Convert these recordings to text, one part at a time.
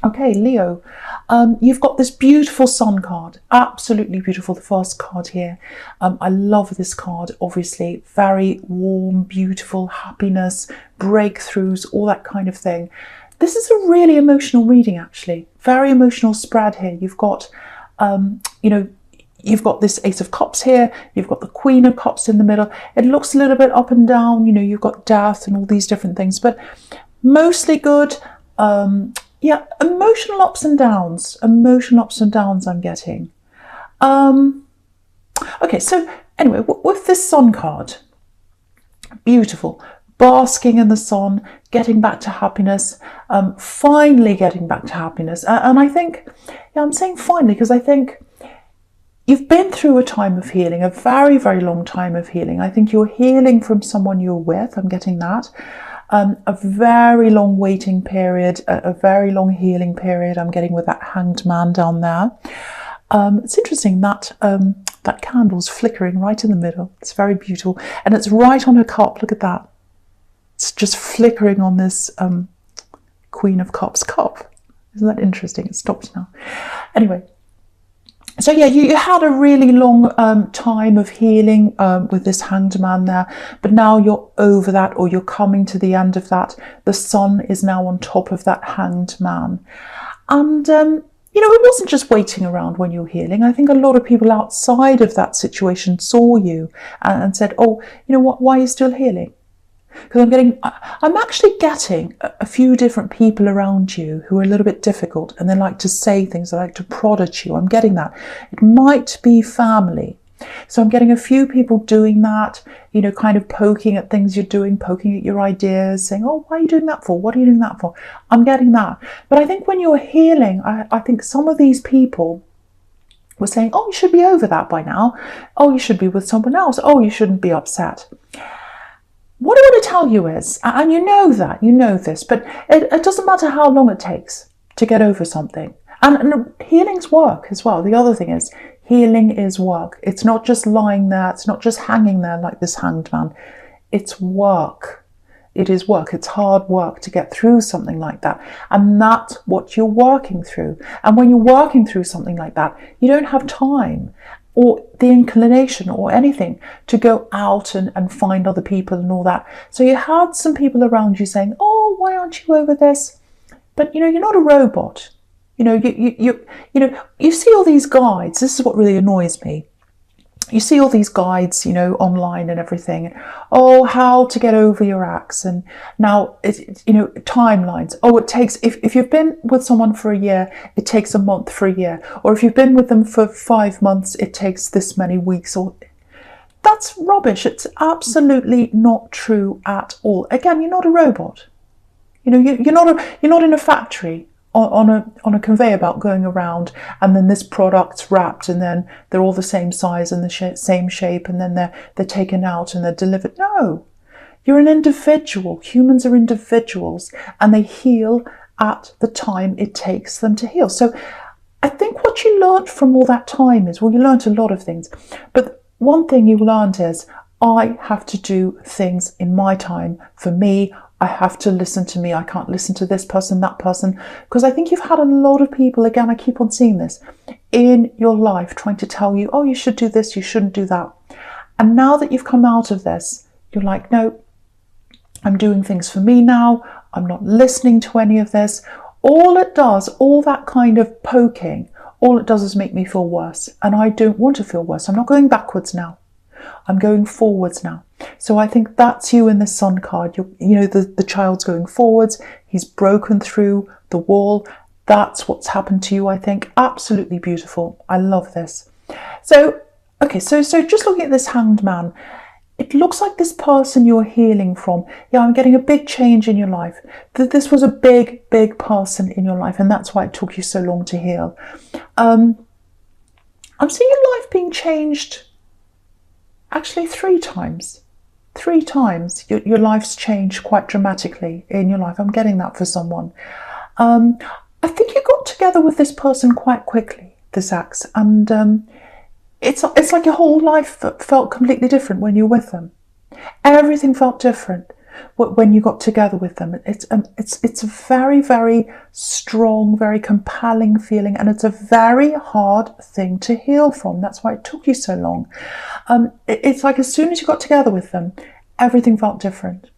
Okay, Leo, you've got this beautiful sun card, absolutely beautiful, the first card here. I love this card, obviously, very warm, beautiful, happiness, breakthroughs, all that kind of thing. This is a really emotional reading, actually, very emotional spread here. You've got, you've got this Ace of Cups here, you've got the Queen of Cups in the middle. It looks a little bit up and down, you've got death and all these different things, but mostly good. Yeah, emotional ups and downs I'm getting. Okay, so anyway, with this sun card, beautiful, basking in the sun, getting back to happiness, finally getting back to happiness. And I think, I'm saying finally because I think you've been through a time of healing, a very, very long time of healing. I think you're healing from someone you're with, I'm getting that. A very long waiting period, a very long healing period I'm getting with that Hanged Man down there. It's interesting that that candle's flickering right in the middle. It's very beautiful. And it's right on her cup. Look at that. It's just flickering on this Queen of Cups cup. Isn't that interesting? It stopped now. Anyway. So yeah, you had a really long time of healing with this Hanged Man there, but now you're over that, or you're coming to the end of that. The sun is now on top of that Hanged Man. And, it wasn't just waiting around when you're healing. I think a lot of people outside of that situation saw you and said, oh, you know what, why are you still healing? Because I'm actually getting a few different people around you who are a little bit difficult, and they like to say things, they like to prod at you. I'm getting that. It might be family. So I'm getting a few people doing that, kind of poking at things you're doing, poking at your ideas, saying, oh, why are you doing that for? What are you doing that for? I'm getting that. But I think when you're healing, I think some of these people were saying, oh, you should be over that by now. Oh, you should be with someone else. Oh, you shouldn't be upset. What I want to tell you is, and you know this, but it doesn't matter how long it takes to get over something. And healing's work as well. The other thing is, healing is work. It's not just lying there. It's not just hanging there like this Hanged Man. It's work. It is work. It's hard work to get through something like that. And that's what you're working through. And when you're working through something like that, you don't have time or the inclination or anything to go out and find other people and all that. So you had some people around you saying, oh, why aren't you over this? But, you're not a robot. You see all these guides. This is what really annoys me. You see all these guides, online and everything. Oh, how to get over your ex. And now, timelines. Oh, it takes, if you've been with someone for a year, it takes a month for a year. Or if you've been with them for 5 months, it takes this many weeks. Or that's rubbish. It's absolutely not true at all. Again, you're not a robot. You're not in a factory on a conveyor belt going around, and then this product's wrapped, and then they're all the same size and the same shape, and then they're taken out and they're delivered. No, you're an individual. Humans are individuals, and they heal at the time it takes them to heal. So I think what you learned from all that time is, well, you learned a lot of things, but one thing you learned is, I have to do things in my time. For me, I have to listen to me. I can't listen to this person, that person, because I think you've had a lot of people, again, I keep on seeing this, in your life trying to tell you, oh, you should do this, you shouldn't do that. And now that you've come out of this, you're like, no, I'm doing things for me now. I'm not listening to any of this. All it does, all that kind of poking, all it does is make me feel worse. And I don't want to feel worse. I'm not going backwards now. I'm going forwards now. So I think that's you in the sun card. The child's going forwards. He's broken through the wall. That's what's happened to you, I think. Absolutely beautiful. I love this. So, okay, so just looking at this Hanged Man, it looks like this person you're healing from. Yeah, I'm getting a big change in your life. This was a big, big person in your life, and that's why it took you so long to heal. I'm seeing your life being changed actually 3 times. 3 times your life's changed quite dramatically in your life. I'm getting that for someone. I think you got together with this person quite quickly, this ex, and it's like your whole life felt completely different when you're with them. Everything felt different. when you got together with them. It's a very, very strong, very compelling feeling, and it's a very hard thing to heal from. That's why it took you so long. It's like as soon as you got together with them, everything felt different.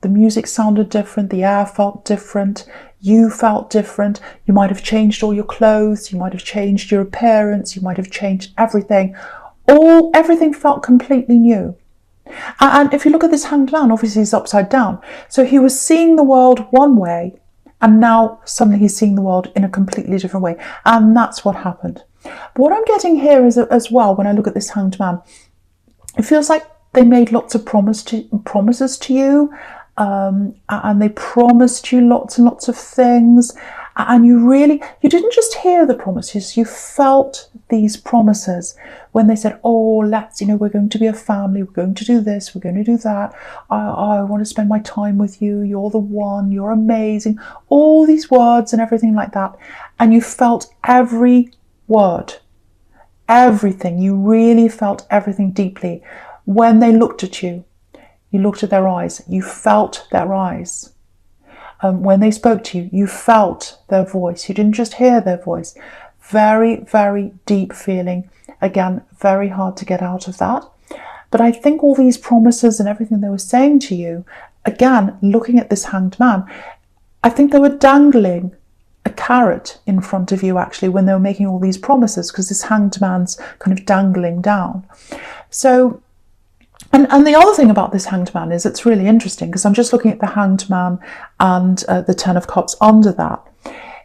The music sounded different, the air felt different, you felt different. You might have changed all your clothes, you might have changed your appearance, you might have changed everything. Everything felt completely new. And if you look at this Hanged Man, obviously he's upside down. So he was seeing the world one way, and now suddenly he's seeing the world in a completely different way. And that's what happened. But what I'm getting here is, as well, when I look at this Hanged Man, it feels like they made lots of promises to you, and they promised you lots and lots of things. And you didn't just hear the promises, you felt these promises when they said, oh, we're going to be a family, we're going to do this, we're going to do that, I want to spend my time with you, you're the one, you're amazing, all these words and everything like that. And you felt every word, everything, you really felt everything deeply. When they looked at you, you looked at their eyes, you felt their eyes. When they spoke to you, you felt their voice. You didn't just hear their voice. Very, very deep feeling. Again, very hard to get out of that. But I think all these promises and everything they were saying to you, again, looking at this Hanged Man, I think they were dangling a carrot in front of you, actually, when they were making all these promises, because this Hanged Man's kind of dangling down. So, and the other thing about this Hanged Man is it's really interesting, because I'm just looking at the Hanged Man and the Ten of Cups under that,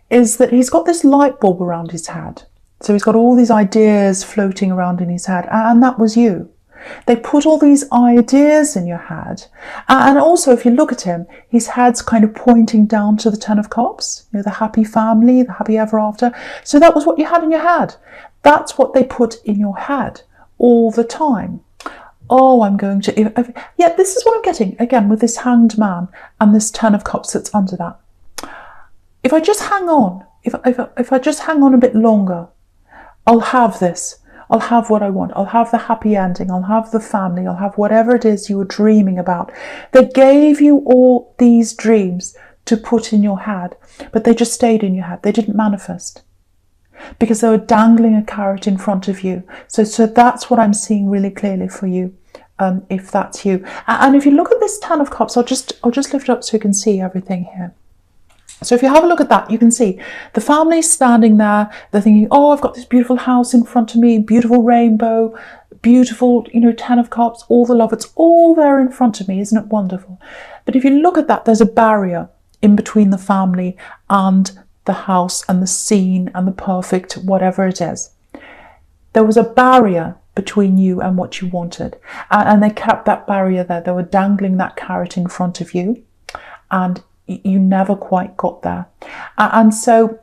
is that he's got this light bulb around his head. So he's got all these ideas floating around in his head, and that was you. They put all these ideas in your head. And also, if you look at him, his head's kind of pointing down to the Ten of Cups, the happy family, the happy ever after. So that was what you had in your head. That's what they put in your head all the time. Oh, I'm going to... Yeah, this is what I'm getting, again, with this Hanged Man and this Ten of Cups that's under that. If I just hang on, if I just hang on a bit longer, I'll have this. I'll have what I want. I'll have the happy ending. I'll have the family. I'll have whatever it is you were dreaming about. They gave you all these dreams to put in your head, but they just stayed in your head. They didn't manifest, because they were dangling a carrot in front of you. So that's what I'm seeing really clearly for you, if that's you. And if you look at this Ten of Cups, I'll just lift it up so you can see everything here. So if you have a look at that, you can see the family's standing there. They're thinking, oh, I've got this beautiful house in front of me, beautiful rainbow, beautiful, Ten of Cups, all the love. It's all there in front of me. Isn't it wonderful? But if you look at that, there's a barrier in between the family and the house and the scene and the perfect whatever it is. There was a barrier between you and what you wanted, and they kept that barrier there. They were dangling that carrot in front of you, and you never quite got there. And so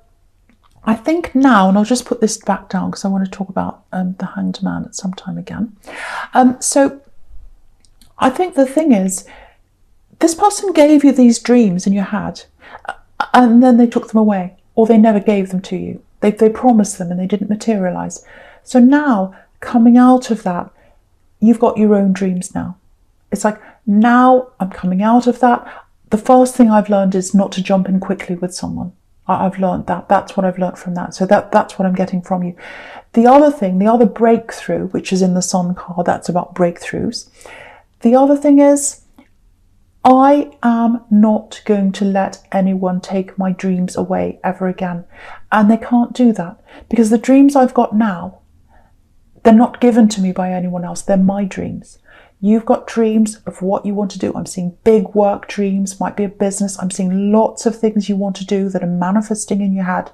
I think now, and I'll just put this back down because I want to talk about the Hanged Man at some time again. So I think the thing is, this person gave you these dreams in your head, and then they took them away, or they never gave them to you. They promised them and they didn't materialize. So now, coming out of that, you've got your own dreams now. It's like, now I'm coming out of that. The first thing I've learned is not to jump in quickly with someone. I've learned that. That's what I've learned from that. So that's what I'm getting from you. The other thing, the other breakthrough, which is in the Sun card, that's about breakthroughs. The other thing is, I am not going to let anyone take my dreams away ever again. And they can't do that, because the dreams I've got now, they're not given to me by anyone else. They're my dreams. You've got dreams of what you want to do. I'm seeing big work dreams, might be a business. I'm seeing lots of things you want to do that are manifesting in your head.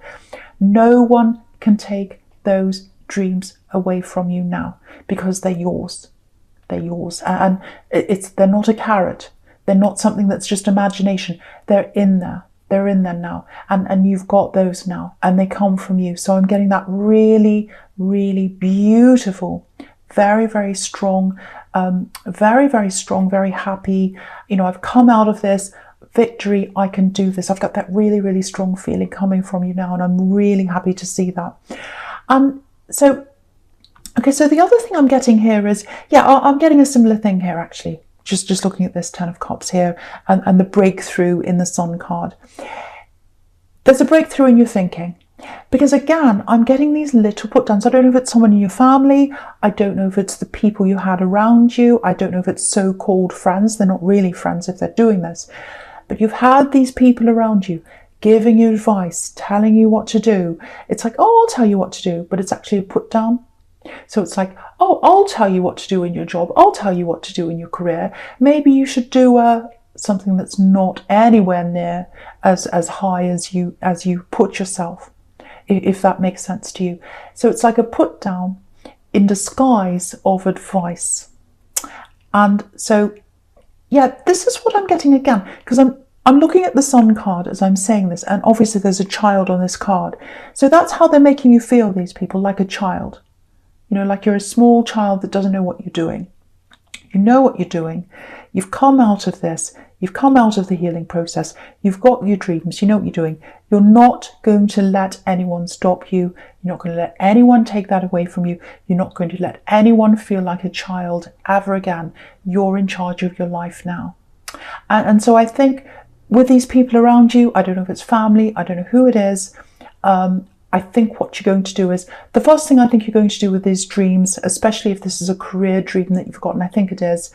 No one can take those dreams away from you now, because they're yours. They're yours. And they're not a carrot. They're not something that's just imagination. They're in there. They're in there now. And you've got those now, and they come from you. So I'm getting that really, really beautiful, very, very strong, very, very strong, very happy. I've come out of this, victory, I can do this. I've got that really, really strong feeling coming from you now, and I'm really happy to see that. So the other thing I'm getting here is, I'm getting a similar thing here, actually. just looking at this Ten of Cups here, and the breakthrough in the Sun card. There's a breakthrough in your thinking. Because again, I'm getting these little put downs. I don't know if it's someone in your family. I don't know if it's the people you had around you. I don't know if it's so-called friends. They're not really friends if they're doing this. But you've had these people around you giving you advice, telling you what to do. It's like, oh, I'll tell you what to do. But it's actually a put down. So it's like, oh, I'll tell you what to do in your job. I'll tell you what to do in your career. Maybe you should do something that's not anywhere near as high as you put yourself. If that makes sense to you. So it's like a put down in disguise of advice. And so, yeah, this is what I'm getting again, because I'm looking at the Sun card as I'm saying this, and obviously there's a child on this card. So that's how they're making you feel, these people, like a child. You know, like you're a small child that doesn't know what you're doing. You know what you're doing. You've come out of this. You've come out of the healing process. You've got your dreams. You know what you're doing. You're not going to let anyone stop you. You're not going to let anyone take that away from you. You're not going to let anyone feel like a child ever again. You're in charge of your life now. And so I think with these people around you, I don't know if it's family, I don't know who it is, I think what you're going to do is, the first thing I think you're going to do with these dreams, especially if this is a career dream that you've got, and I think it is,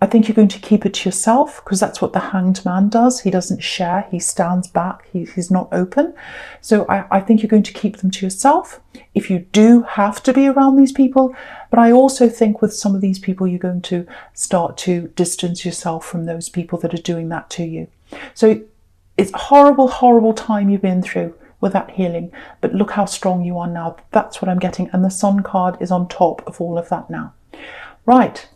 I think you're going to keep it to yourself, because that's what the Hanged Man does. He doesn't share, he stands back, he's not open. So I think you're going to keep them to yourself if you do have to be around these people. But I also think with some of these people, you're going to start to distance yourself from those people that are doing that to you. So it's a horrible, horrible time you've been through with that healing, but look how strong you are now. That's what I'm getting, and the Sun card is on top of all of that now. Right,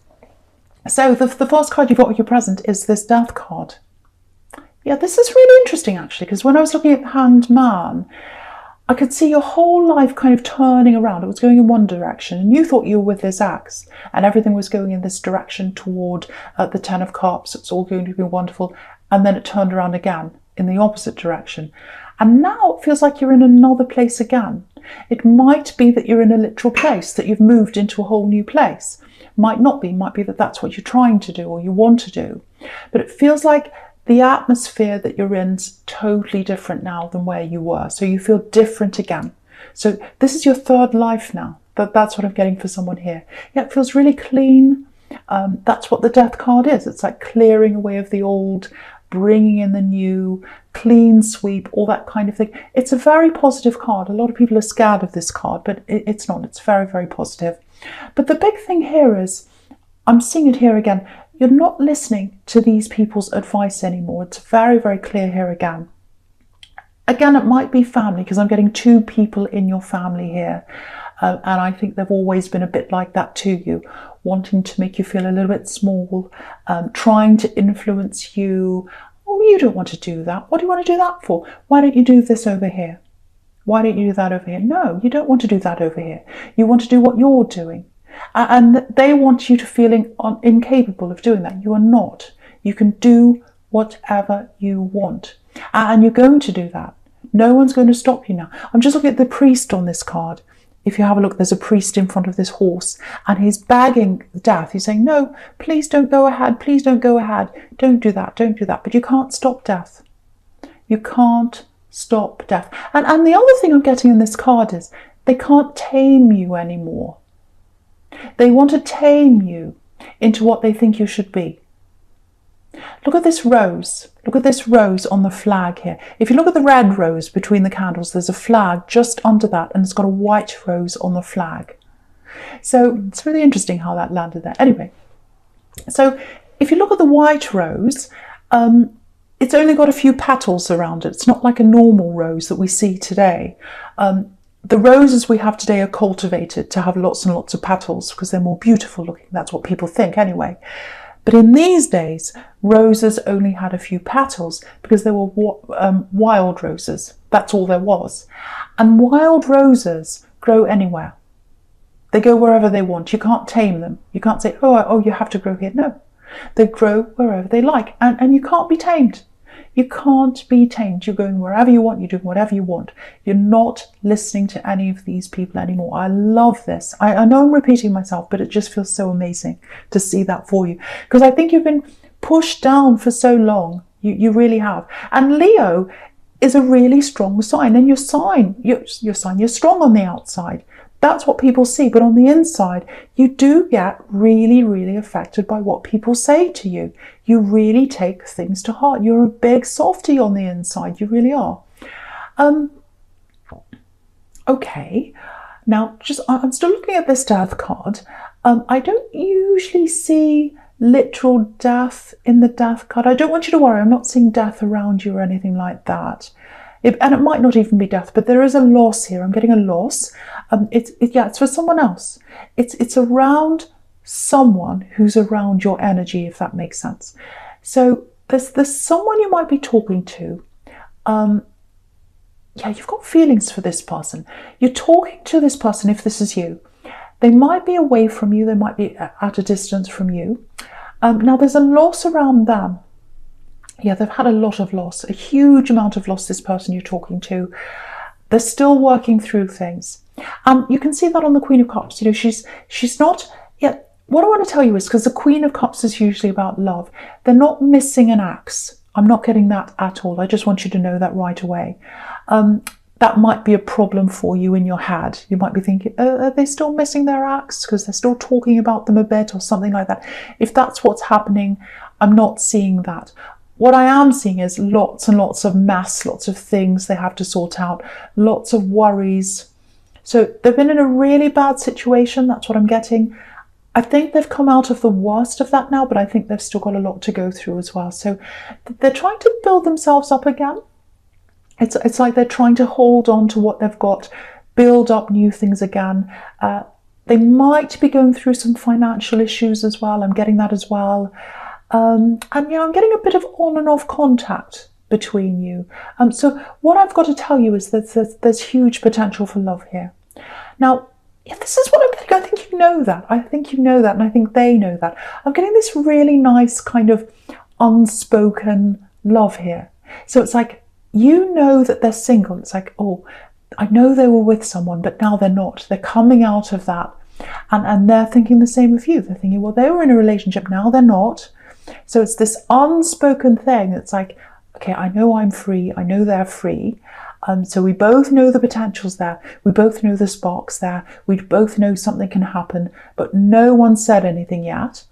so the first card you've got with your present is this Death card. Yeah, this is really interesting actually, because when I was looking at the Hanged Man, I could see your whole life kind of turning around. It was going in one direction, and you thought you were with this axe, and everything was going in this direction toward the Ten of Cups. It's all going to be wonderful, and then it turned around again in the opposite direction. And now it feels like you're in another place again. It might be that you're in a literal place, that you've moved into a whole new place. Might not be, might be that that's what you're trying to do or you want to do. But it feels like the atmosphere that you're in is totally different now than where you were. So you feel different again. So this is your third life now. That's what I'm getting for someone here. Yeah, it feels really clean. That's what the Death card is. It's like clearing away of the old, bringing in the new, clean sweep, all that kind of thing. It's a very positive card. A lot of people are scared of this card, but it's not. It's very, very positive. But the big thing here is, I'm seeing it here again, you're not listening to these people's advice anymore. It's very, very clear here again. Again, it might be family, because I'm getting two people in your family here. And I think they've always been a bit like that to you, wanting to make you feel a little bit small, trying to influence you. Oh, you don't want to do that. What do you want to do that for? Why don't you do this over here? Why don't you do that over here? No, you don't want to do that over here. You want to do what you're doing. And they want you to feel incapable of doing that. You are not. You can do whatever you want. And you're going to do that. No one's going to stop you now. I'm just looking at the priest on this card. If you have a look, there's a priest in front of this horse, and he's begging Death. He's saying, no, please don't go ahead. Please don't go ahead. Don't do that. Don't do that. But you can't stop Death. You can't stop Death. And the other thing I'm getting in this card is they can't tame you anymore. They want to tame you into what they think you should be. Look at this rose. Look at this rose on the flag here. If you look at the red rose between the candles, there's a flag just under that, and it's got a white rose on the flag. So it's really interesting how that landed there. Anyway, so if you look at the white rose, it's only got a few petals around it. It's not like a normal rose that we see today. The roses we have today are cultivated to have lots and lots of petals because they're more beautiful looking. That's what people think anyway. But in these days, roses only had a few petals because they were wild roses. That's all there was. And wild roses grow anywhere. They go wherever they want. You can't tame them. You can't say, oh, you have to grow here. No, they grow wherever they like. And you can't be tamed. You can't be tamed. You're going wherever you want. You're doing whatever you want. You're not listening to any of these people anymore. I love this. I know I'm repeating myself, but it just feels so amazing to see that for you, because I think you've been pushed down for so long. You really have. And Leo is a really strong sign, and you're strong on the outside. That's what people see, but on the inside, you do get really, really affected by what people say to you. You really take things to heart. You're a big softie on the inside. You really are. Okay. Now, I'm still looking at this death card. I don't usually see literal death in the death card. I don't want you to worry. I'm not seeing death around you or anything like that. And it might not even be death, but there is a loss here. I'm getting a loss. It's for someone else. It's around someone who's around your energy, if that makes sense. So there's someone you might be talking to. You've got feelings for this person. You're talking to this person if this is you. They might be away from you. They might be at a distance from you. Now there's a loss around them. Yeah, they've had a lot of loss, a huge amount of loss, this person you're talking to. They're still working through things. You can see that on the Queen of Cups. You know, she's not yet. What I want to tell you is, because the Queen of Cups is usually about love, they're not missing an axe. I'm not getting that at all. I just want you to know that right away. That might be a problem for you in your head. You might be thinking, are they still missing their axe because they're still talking about them a bit or something like that? If that's what's happening, I'm not seeing that. What I am seeing is lots and lots of mess, lots of things they have to sort out, lots of worries. So they've been in a really bad situation. That's what I'm getting. I think they've come out of the worst of that now, but I think they've still got a lot to go through as well. So they're trying to build themselves up again. It's like they're trying to hold on to what they've got, build up new things again. They might be going through some financial issues as well. I'm getting that as well. And I'm getting a bit of on and off contact between you. So what I've got to tell you is that there's huge potential for love here. Now, if this is what I'm getting, I think you know that. I think you know that, and I think they know that. I'm getting this really nice kind of unspoken love here. So it's like, you know that they're single. It's like, oh, I know they were with someone, but now they're not. They're coming out of that. And they're thinking the same of you. They're thinking, well, they were in a relationship, now they're not. So it's this unspoken thing. It's like, okay, I know I'm free. I know they're free. So we both know the potential's there. We both know the spark's there. We both know something can happen, but no one said anything yet.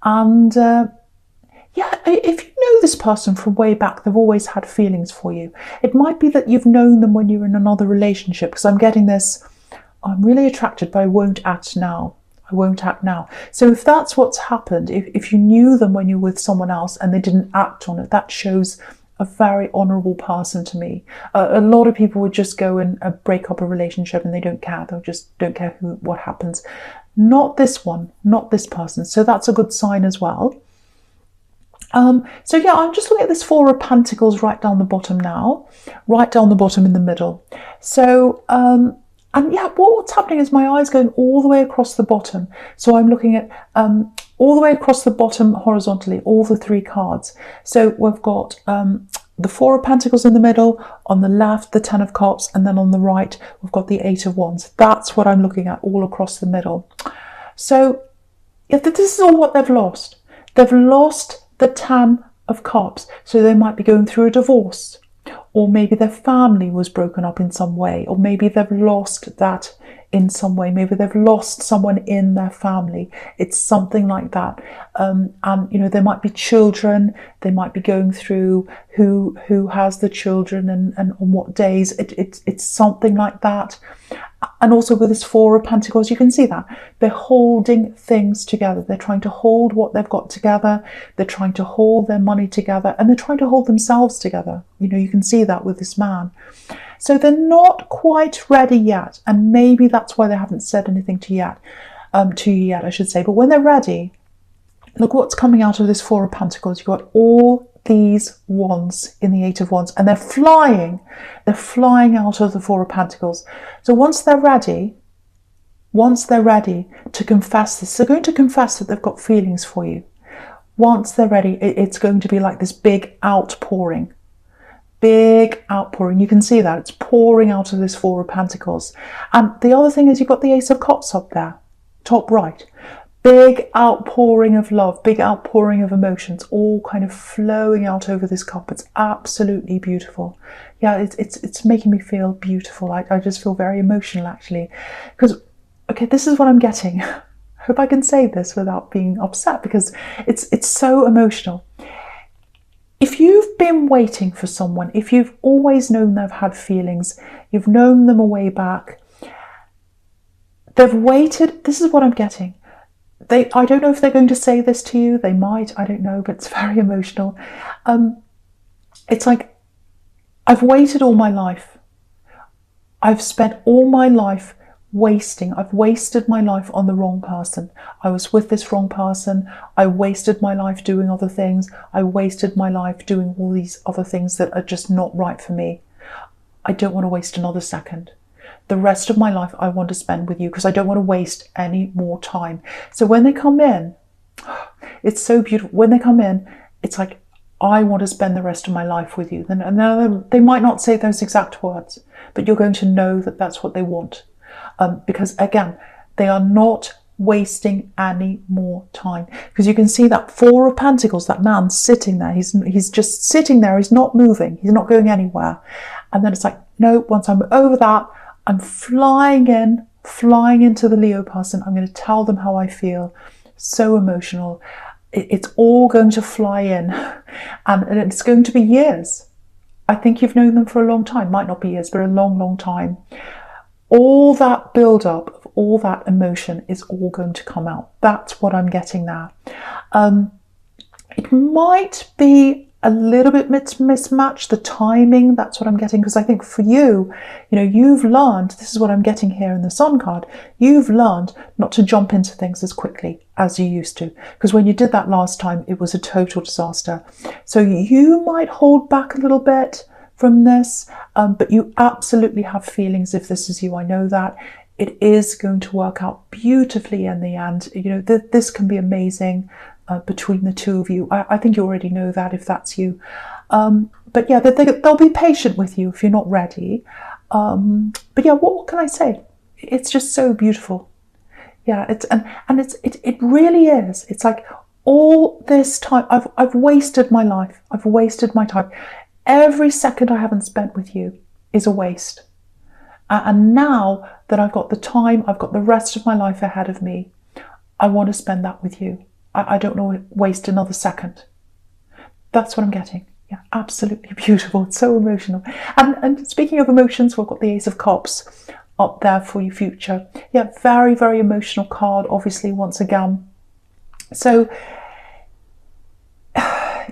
And if you know this person from way back, they've always had feelings for you. It might be that you've known them when you're in another relationship, because I'm getting this, I'm really attracted, but I won't act now. I won't act now. So if that's what's happened, if you knew them when you were with someone else and they didn't act on it, that shows a very honourable person to me. A lot of people would just go and break up a relationship and they don't care. They'll just don't care what happens. Not this one, not this person. So that's a good sign as well. I'm just looking at this Four of Pentacles right down the bottom now, right down the bottom in the middle. So, what's happening is my eye's going all the way across the bottom. So I'm looking at all the way across the bottom horizontally, all the three cards. So we've got the Four of Pentacles in the middle, on the left, the Ten of Cups, and then on the right, we've got the Eight of Wands. That's what I'm looking at all across the middle. So this is all what they've lost. They've lost the Ten of Cups. So they might be going through a divorce, or maybe their family was broken up in some way, or maybe they've lost that in some way. Maybe they've lost someone in their family. It's something like that. And there might be children. They might be going through who has the children and on what days. It's something like that. And also with this Four of Pentacles, you can see that they're holding things together. They're trying to hold what they've got together. They're trying to hold their money together, and they're trying to hold themselves together. You can see that with this man. So they're not quite ready yet, and maybe that's why they haven't said anything to you yet, I should say. But when they're ready, look what's coming out of this Four of Pentacles. You've got all these wands in the Eight of Wands, and they're flying out of the Four of Pentacles. So once they're ready to confess this, they're going to confess that they've got feelings for you. Once they're ready, it's going to be like this big outpouring big outpouring. You can see that it's pouring out of this Four of Pentacles. And the other thing is you've got the Ace of Cups up there, top right. Big outpouring of love, big outpouring of emotions, all kind of flowing out over this cup. It's absolutely beautiful. Yeah, it's making me feel beautiful. I just feel very emotional, actually. Because, okay, this is what I'm getting. I hope I can say this without being upset, because it's so emotional. If you've been waiting for someone, if you've always known they've had feelings, you've known them a way back, they've waited, this is what I'm getting. I don't know if they're going to say this to you, they might, I don't know, but it's very emotional. It's like, I've waited all my life. I've spent all my life wasting. I've wasted my life on the wrong person. I was with this wrong person. I wasted my life doing other things. I wasted my life doing all these other things that are just not right for me. I don't want to waste another second. The rest of my life I want to spend with you, because I don't want to waste any more time. So when they come in, it's so beautiful. When they come in, it's like, I want to spend the rest of my life with you. And they might not say those exact words, but you're going to know that that's what they want. Because again, they are not wasting any more time. Because you can see that Four of Pentacles, that man sitting there, he's just sitting there, he's not moving, he's not going anywhere. And then it's like, no, once I'm over that, I'm flying into the Leo person. I'm going to tell them how I feel. So emotional. It's all going to fly in, and it's going to be years. I think you've known them for a long time. Might not be years, but a long, long time. All that build up of all that emotion is all going to come out. That's what I'm getting there. It might be a little bit mismatched, the timing, that's what I'm getting, because I think for you, you've learned, this is what I'm getting here in the Sun card, you've learned not to jump into things as quickly as you used to, because when you did that last time, it was a total disaster. So you might hold back a little bit from this, but you absolutely have feelings if this is you. I know that. It is going to work out beautifully in the end. This can be amazing. Between the two of you. I think you already know that if that's you. But yeah, they'll be patient with you if you're not ready. But yeah, what can I say? It's just so beautiful. Yeah, it really is. It's like all this time, I've wasted my life. I've wasted my time. Every second I haven't spent with you is a waste. And now that I've got the time, I've got the rest of my life ahead of me, I want to spend that with you. I don't want to waste another second. That's what I'm getting. Yeah, absolutely beautiful. It's so emotional. And speaking of emotions, we've got the Ace of Cups up there for your future. Yeah, very, very emotional card, obviously, once again. So,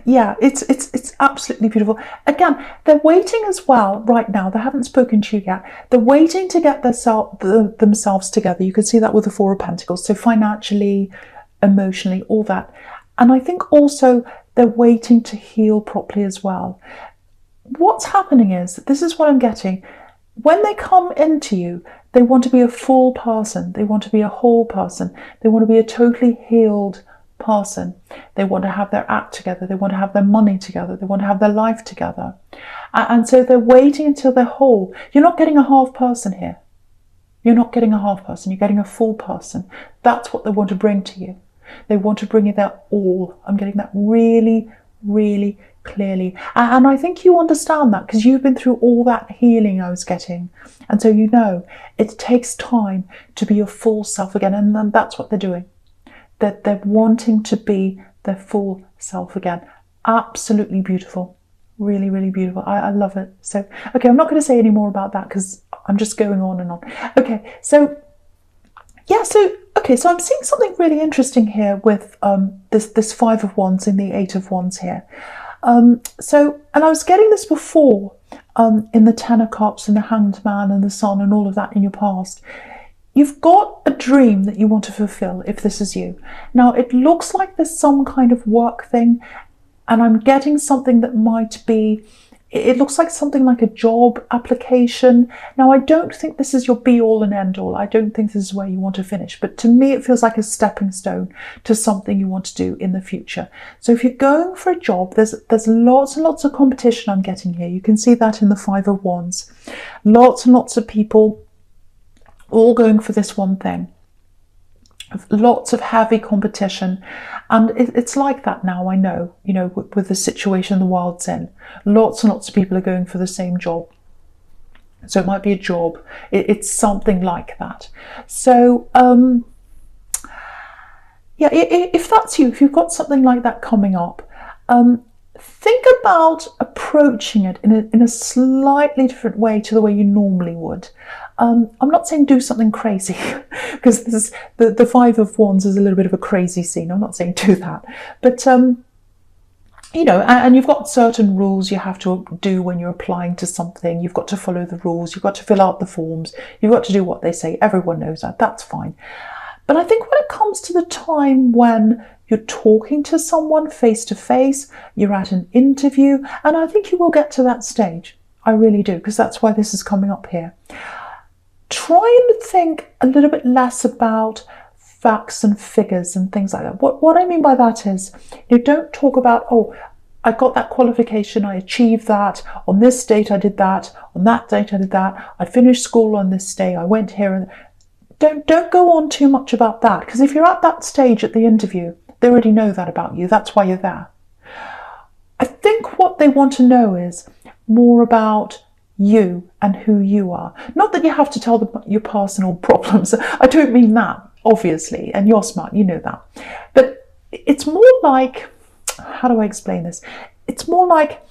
yeah, it's absolutely beautiful. Again, they're waiting as well right now. They haven't spoken to you yet. They're waiting to get themselves together. You can see that with the Four of Pentacles. So financially, emotionally, all that. And I think also they're waiting to heal properly as well. What's happening is, this is what I'm getting, when they come into you, they want to be a full person. They want to be a whole person. They want to be a totally healed person. They want to have their act together. They want to have their money together. They want to have their life together. And so they're waiting until they're whole. You're not getting a half person here. You're not getting a half person. You're getting a full person. That's what they want to bring to you. They want to bring you their all. I'm getting that really, really clearly. And I think you understand that because you've been through all that healing I was getting. And so you know it takes time to be your full self again. And then that's what they're doing. That they're wanting to be their full self again. Absolutely beautiful. Really, really beautiful. I love it. So, okay, I'm not going to say any more about that because I'm just going on and on. Okay, so yeah, so I'm seeing something really interesting here with this Five of Wands and the Eight of Wands here. And I was getting this before in the Ten of Cups and the Hanged Man and the Sun and all of that in your past. You've got a dream that you want to fulfill if this is you. Now, it looks like there's some kind of work thing, and I'm getting something that might be It looks like something like a job application. Now, I don't think this is your be all and end all. I don't think this is where you want to finish. But to me, it feels like a stepping stone to something you want to do in the future. So if you're going for a job, there's lots and lots of competition I'm getting here. You can see that in the Five of Wands. Lots and lots of people all going for this one thing. Lots of heavy competition, and it's like that now. I know, with the situation the world's in, lots and lots of people are going for the same job. So it might be a job, it's something like that. So yeah, if that's you, if you've got something like that coming up, think about approaching it in a slightly different way to the way you normally would. I'm not saying do something crazy, because this is the Five of Wands is a little bit of a crazy scene. I'm not saying do that, but and you've got certain rules you have to do when you're applying to something. You've got to follow the rules. You've got to fill out the forms. You've got to do what they say. Everyone knows that. That's fine. But I think when it comes to the time when you're talking to someone face to face, you're at an interview, and I think you will get to that stage. I really do, because that's why this is coming up here. Try and think a little bit less about facts and figures and things like that. What I mean by that is, don't talk about, oh, I got that qualification, I achieved that, on this date I did that, on that date I did that, I finished school on this day, I went here, and don't go on too much about that, because if you're at that stage at the interview, they already know that about you. That's why you're there. I think what they want to know is more about you and who you are. Not that you have to tell them your personal problems. I don't mean that, obviously, and you're smart, you know that. But it's more like, how do I explain this? It's more like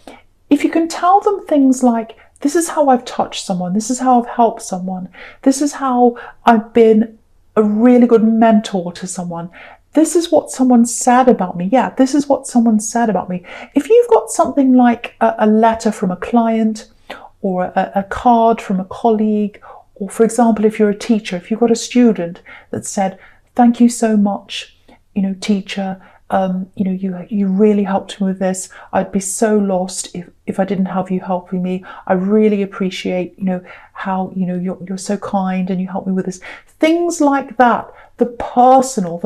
if you can tell them things like, this is how I've touched someone, this is how I've helped someone, this is how I've been a really good mentor to someone, this is what someone said about me. Yeah, this is what someone said about me. If you've got something like a letter from a client, or a card from a colleague, or for example, if you're a teacher, if you've got a student that said, thank you so much, teacher, you really helped me with this. I'd be so lost if I didn't have you helping me. I really appreciate, how, you're so kind and you helped me with this. Things like that, the personal.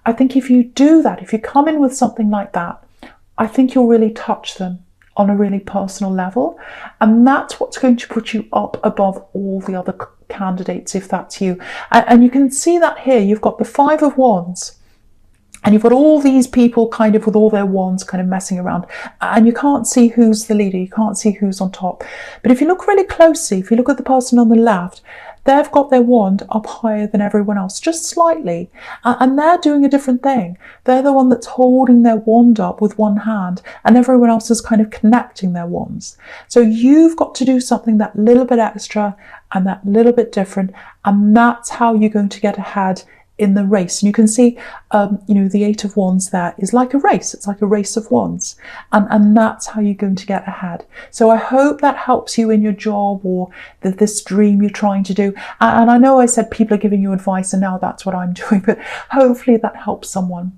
I think if you do that, if you come in with something like that, I think you'll really touch them on a really personal level, and that's what's going to put you up above all the other candidates, if that's you. And you can see that here. You've got the Five of Wands, and you've got all these people kind of with all their wands kind of messing around, and you can't see who's the leader, you can't see who's on top. But if you look really closely, if you look at the person on the left, they've got their wand up higher than everyone else, just slightly, and they're doing a different thing. They're the one that's holding their wand up with one hand, and everyone else is kind of connecting their wands. So you've got to do something that little bit extra and that little bit different, and that's how you're going to get ahead in the race. And you can see, the Eight of Wands there is like a race. It's like a race of wands. And that's how you're going to get ahead. So I hope that helps you in your job or this dream you're trying to do. And I know I said people are giving you advice and now that's what I'm doing, but hopefully that helps someone.